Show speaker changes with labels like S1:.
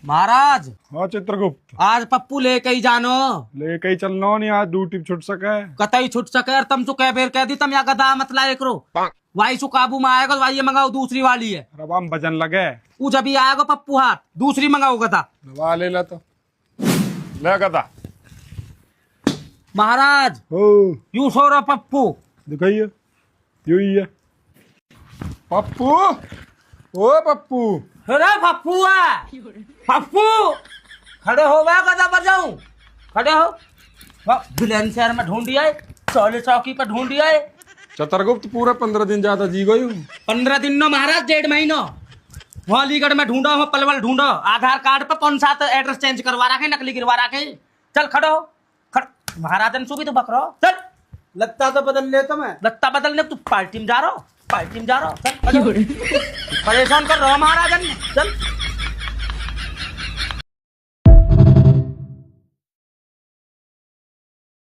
S1: महाराज
S2: हाँ चित्रगुप्त,
S1: आज पप्पू लेके ही जानो।
S2: लेके ही चलना नहीं, आज ड्यूटी छुट सके।
S1: कतई छुट सके और तुम चुके बेर कह दी तुम या गदा मत लाए करो। वाई सु काबू में आएगा वाई ये मंगाओ दूसरी वाली है।
S2: अब हम भजन लगे।
S1: वो जब ही आएगा पप्पू हाथ दूसरी मंगाओ गदा।
S2: दवा ले ला तो ले गदा।
S1: महाराज
S2: ओ
S1: यू सो रहा पप्पू।
S2: दिखाइए, यू ही है पप्पू। ओ पप्पू,
S1: अरे पप्पू है पप्पू। खड़े हो गया गदा पर जाऊं। खड़े हो। बिलेन शहर में ढूंढी आए, चौले चौकी पर ढूंढी आए।
S2: चित्रगुप्त पूरे 15 दिन ज्यादा जी गई।
S1: 15 दिन नो महाराज, 1.5 महीनो। वहाँ अलीगढ़ में ढूंढो, वहाँ पलवल ढूंढो। आधार कार्ड पे 5-7 एड्रेस चेंज करवा रखे, नकली गिरवा रखे। चल खड़ो हो। महाराजन सुबह तो बकरो चल।
S3: लगता तो बदल लेता मैं।
S1: लगता बदलने तू पार्टी में जा रहा हो, पार्टी में जा रहा हो। चल परेशान कर रहा हो महाराजन। चल